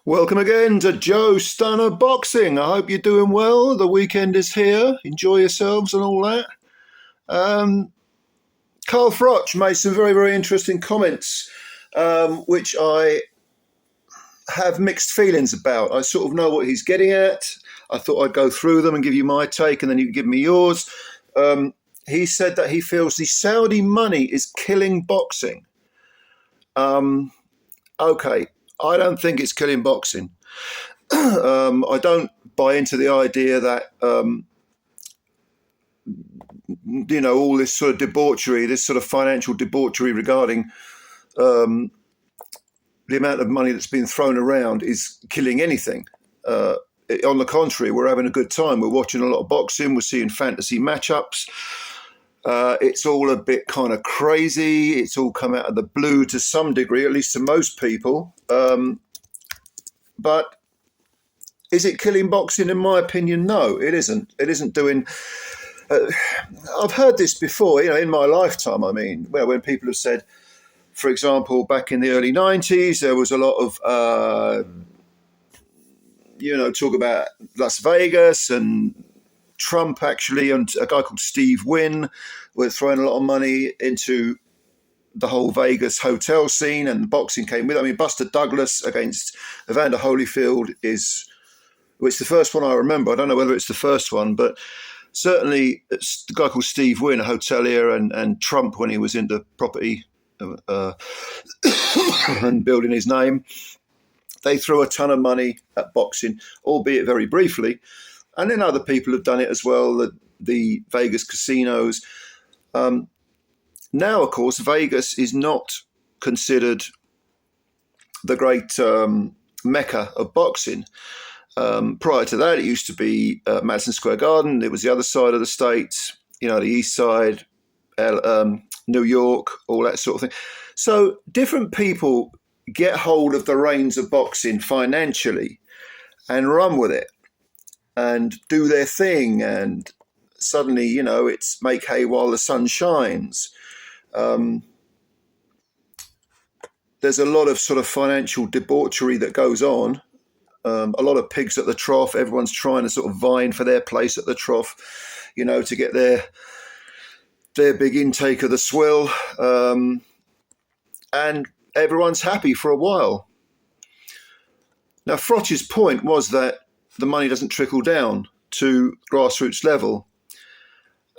Welcome again to Joe Stunner Boxing. I hope you're doing well. The weekend is here. Enjoy yourselves and all that. Carl Froch made some very, very interesting comments, which I have mixed feelings about. I sort of know what he's getting at. I thought I'd go through them and give you my take, and then you can give me yours. He said that he feels the Saudi money is killing boxing. Okay, I don't think it's killing boxing. I don't buy into the idea that, all this sort of debauchery, this sort of financial debauchery regarding the amount of money that's been thrown around is killing anything. On the contrary, we're having a good time. We're watching a lot of boxing. We're seeing fantasy matchups. It's all a bit kind of crazy. It's all come out of the blue to some degree, at least to most people. But is it killing boxing? In my opinion, no, it isn't. It isn't doing... I've heard this before, in my lifetime. I mean, when people have said, for example, back in the early 90s, there was a lot of, talk about Las Vegas and Trump actually, and a guy called Steve Wynn were throwing a lot of money into the whole Vegas hotel scene, and boxing came with it. I mean, Buster Douglas against Evander Holyfield it's the first one I remember. I don't know whether it's the first one, but certainly it's the guy called Steve Wynn, a hotelier, and Trump when he was into property and building his name. They threw a ton of money at boxing, albeit very briefly. And then other people have done it as well, the Vegas casinos. Now, of course, Vegas is not considered the great Mecca of boxing. Prior to that, it used to be Madison Square Garden. It was the other side of the state, the east side, New York, all that sort of thing. So different people get hold of the reins of boxing financially and run with it and do their thing. And suddenly, it's make hay while the sun shines. There's a lot of sort of financial debauchery that goes on. A lot of pigs at the trough. Everyone's trying to sort of vying for their place at the trough, to get their big intake of the swill. And everyone's happy for a while. Now, Froch's point was that the money doesn't trickle down to grassroots level.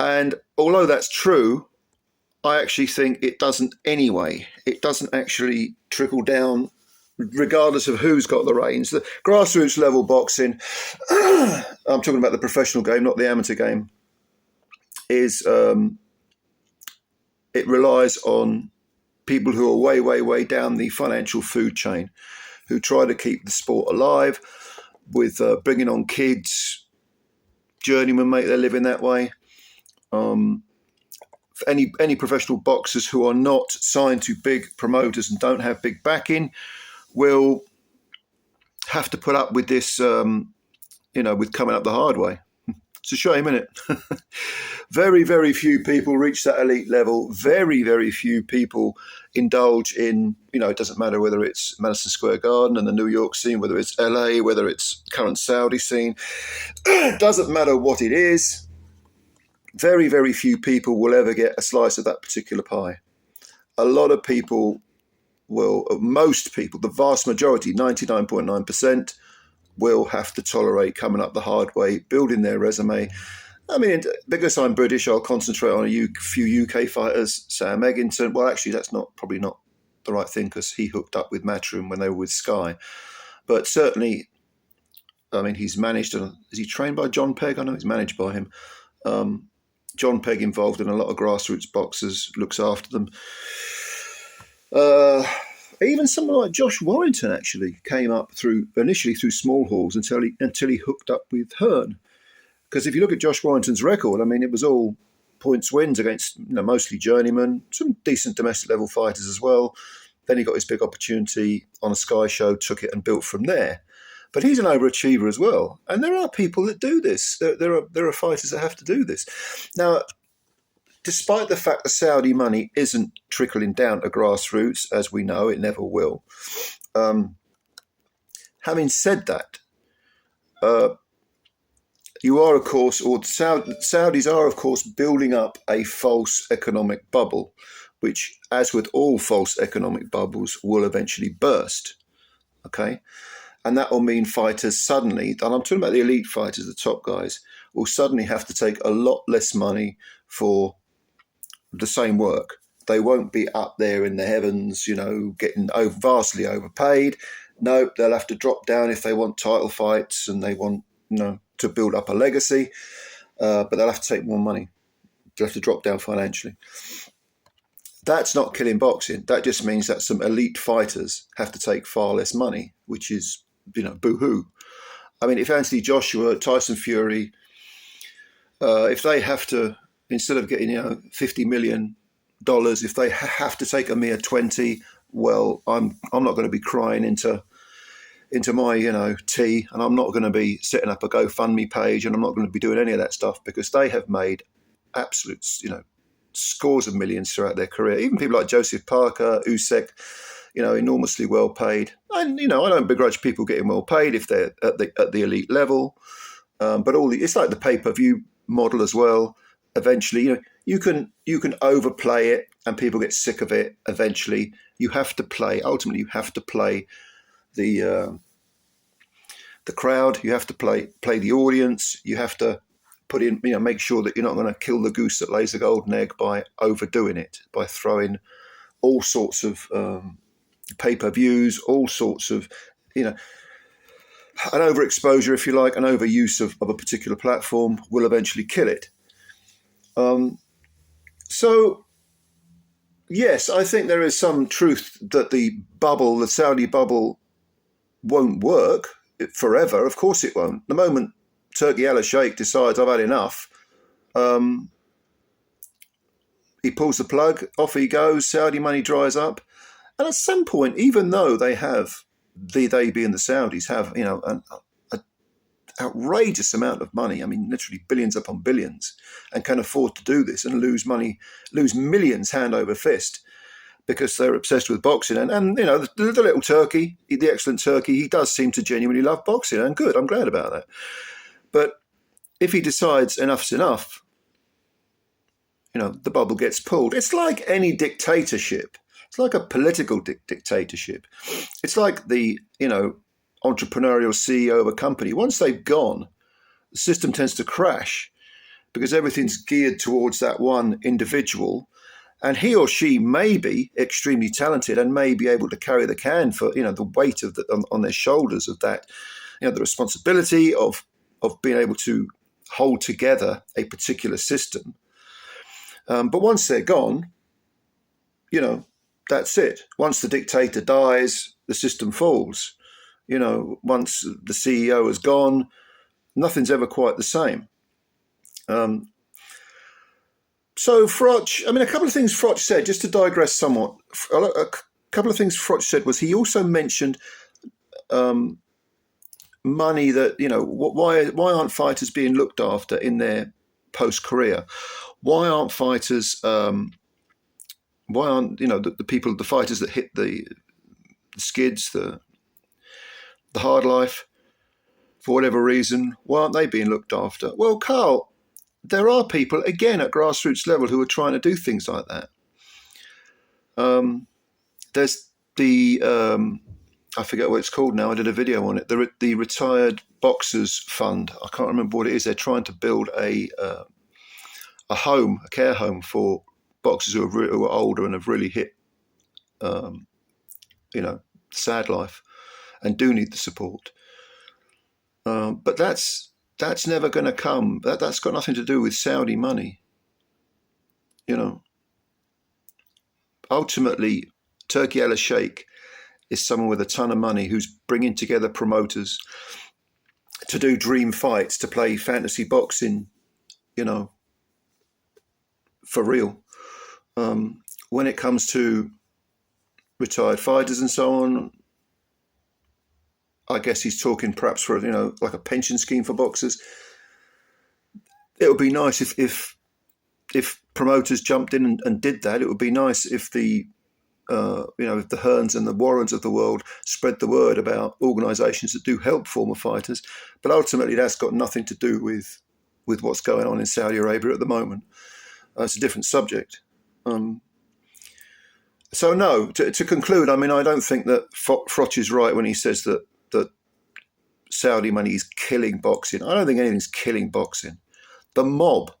And although that's true, I actually think it doesn't anyway. It doesn't actually trickle down regardless of who's got the reins. The grassroots level boxing, I'm talking about the professional game, not the amateur game, is it relies on people who are way, way, way down the financial food chain, who try to keep the sport alive with bringing on kids. Journeymen make their living that way. Any professional boxers who are not signed to big promoters and don't have big backing will have to put up with this, with coming up the hard way. It's a shame, isn't it? Very, very few people reach that elite level. Very, very few people indulge in, it doesn't matter whether it's Madison Square Garden and the New York scene, whether it's LA, whether it's current Saudi scene. It doesn't matter what it is. Very, very few people will ever get a slice of that particular pie. A lot of people most people, the vast majority, 99.9%, will have to tolerate coming up the hard way, building their resume. I mean, because I'm British, I'll concentrate on a few UK fighters. Sam Eggington. Well, actually, that's probably not the right thing because he hooked up with Matchroom when they were with Sky. But certainly, I mean, he's managed. Is he trained by John Pegg? I know he's managed by him. John Pegg involved in a lot of grassroots boxers, looks after them. Even someone like Josh Warrington actually came up initially through small halls until he hooked up with Hearn. Because if you look at Josh Warrington's record, I mean, it was all points wins against mostly journeymen, some decent domestic level fighters as well. Then he got his big opportunity on a Sky show, took it and built from there. But he's an overachiever as well. And there are people that do this. There are fighters that have to do this. Now, despite the fact the Saudi money isn't trickling down to grassroots, as we know, it never will, Having said that, you are, of course, or the Saudis are, of course, building up a false economic bubble, which, as with all false economic bubbles, will eventually burst. Okay? And that will mean fighters suddenly, and I'm talking about the elite fighters, the top guys, will suddenly have to take a lot less money for the same work. They won't be up there in the heavens, getting vastly overpaid. No, they'll have to drop down if they want title fights and they want, to build up a legacy. But they'll have to take more money. They'll have to drop down financially. That's not killing boxing. That just means that some elite fighters have to take far less money, which is, boo-hoo. I mean, if Anthony Joshua, Tyson Fury, if they have to, instead of getting, $50 million, if they have to take a mere 20, well, I'm not going to be crying into my, tea, and I'm not going to be setting up a GoFundMe page, and I'm not going to be doing any of that stuff, because they have made absolute, scores of millions throughout their career. Even people like Joseph Parker, Usyk, enormously well paid. And I don't begrudge people getting well paid if they're at the elite level. But it's like the pay-per-view model as well. Eventually, you can overplay it, and people get sick of it. Eventually, you have to play. Ultimately, you have to play the crowd. You have to play the audience. You have to put in, make sure that you're not going to kill the goose that lays the golden egg by overdoing it, by throwing all sorts of pay-per-views, all sorts of, an overexposure, if you like, an overuse of a particular platform will eventually kill it. So, yes, I think there is some truth that the Saudi bubble, won't work forever. Of course it won't. The moment Turki Al-Sheikh decides I've had enough, he pulls the plug, off he goes, Saudi money dries up. And at some point, even though they being the Saudis, have, an outrageous amount of money, I mean, literally billions upon billions, and can afford to do this and lose millions hand over fist, because they're obsessed with boxing. And the little Turkey, the excellent Turkey, he does seem to genuinely love boxing, and good, I'm glad about that. But if he decides enough's enough, the bubble gets pulled. It's like any dictatorship. It's like a political dictatorship. It's like the, entrepreneurial CEO of a company. Once they've gone, the system tends to crash, because everything's geared towards that one individual. And he or she may be extremely talented and may be able to carry the can for, the weight of on their shoulders of that, the responsibility of being able to hold together a particular system. But once they're gone, that's it. Once the dictator dies, the system falls. Once the CEO is gone, nothing's ever quite the same. So Froch, a couple of things Froch said, just to digress somewhat, a couple of things Froch said was he also mentioned money that, why aren't fighters being looked after in their post-career? Why aren't fighters, the people, the fighters that hit the skids, the hard life, for whatever reason, why aren't they being looked after? Well, Carl, there are people, again, at grassroots level who are trying to do things like that. There's the, I forget what it's called now, I did a video on it, the Retired Boxers Fund. I can't remember what it is. They're trying to build a care home for boxers who are older and have really hit, sad life and do need the support. But that's never going to come. That's got nothing to do with Saudi money. Ultimately, Turki Al-Sheikh is someone with a ton of money who's bringing together promoters to do dream fights, to play fantasy boxing, for real. When it comes to retired fighters and so on, I guess he's talking perhaps for, like a pension scheme for boxers. It would be nice if promoters jumped in and did that. It would be nice if the if the Hearns and the Warrens of the world spread the word about organisations that do help former fighters. But ultimately, that's got nothing to do with what's going on in Saudi Arabia at the moment. It's a different subject. So no, to conclude, I mean, I don't think that Froch is right when he says that Saudi money is killing boxing. I don't think anything's killing boxing. The mob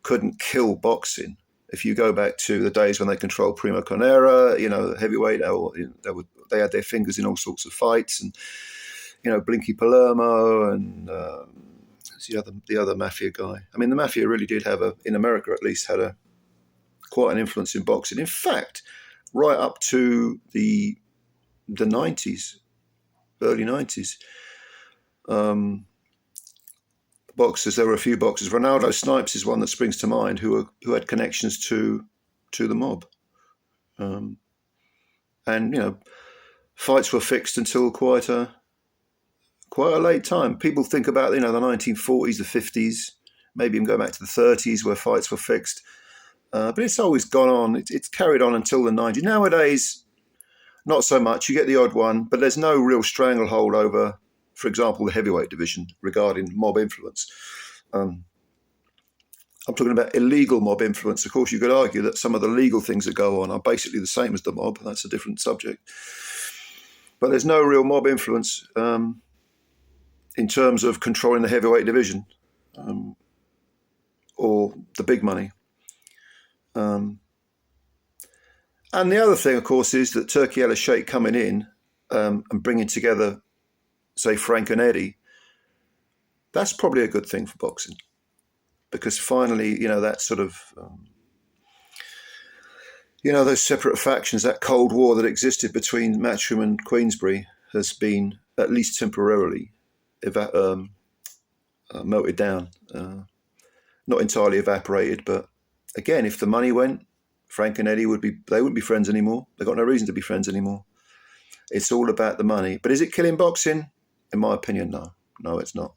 couldn't kill boxing. If you go back to the days when they controlled Primo Carnera, heavyweight, they had their fingers in all sorts of fights, and Blinky Palermo and the other mafia guy. I mean, the mafia really did have in America at least, had quite an influence in boxing. In fact, right up to the 90s, early 90s, boxers. There were a few boxers. Ronaldo Snipes is one that springs to mind, who had connections to the mob, and fights were fixed until quite a late time. People think about the 1940s, the 50s, maybe even go back to the 30s where fights were fixed, but it's always gone on. It's carried on until the 90s. Nowadays, not so much. You get the odd one, but there's no real stranglehold over, for example, the heavyweight division regarding mob influence. I'm talking about illegal mob influence. Of course, you could argue that some of the legal things that go on are basically the same as the mob. That's a different subject. But there's no real mob influence in terms of controlling the heavyweight division or the big money. And the other thing, of course, is that Turki Al-Sheikh coming in and bringing together, say, Frank and Eddie, that's probably a good thing for boxing, because finally, that sort of, those separate factions, that Cold War that existed between Matchroom and Queensberry has been, at least temporarily, melted down. Not entirely evaporated, but again, if the money went, Frank and Eddie wouldn't be friends anymore. They've got no reason to be friends anymore. It's all about the money. But is it killing boxing? In my opinion, no. No, it's not.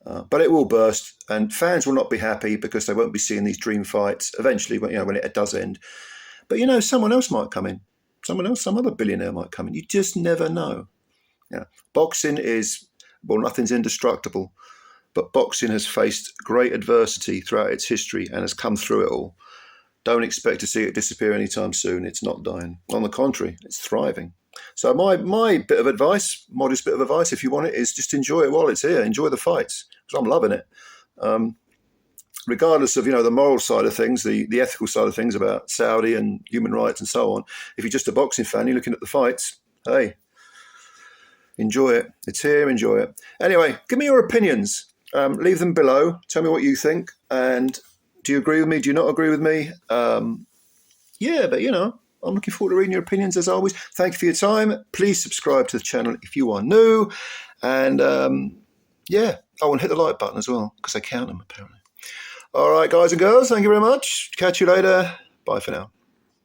But it will burst, and fans will not be happy because they won't be seeing these dream fights eventually when it does end. But, someone else might come in. Some other billionaire might come in. You just never know. Boxing is, nothing's indestructible, but boxing has faced great adversity throughout its history and has come through it all. Don't expect to see it disappear anytime soon. It's not dying. On the contrary, it's thriving. So my modest bit of advice, if you want it, is just enjoy it while it's here. Enjoy the fights, because I'm loving it. Regardless of, the moral side of things, the ethical side of things about Saudi and human rights and so on. If you're just a boxing fan, you're looking at the fights, hey, enjoy it. It's here, enjoy it. Anyway, give me your opinions. Leave them below. Tell me what you think. And do you agree with me? Do you not agree with me? But I'm looking forward to reading your opinions as always. Thank you for your time. Please subscribe to the channel if you are new. And and hit the like button as well, because I count them apparently. All right, guys and girls, thank you very much. Catch you later. Bye for now.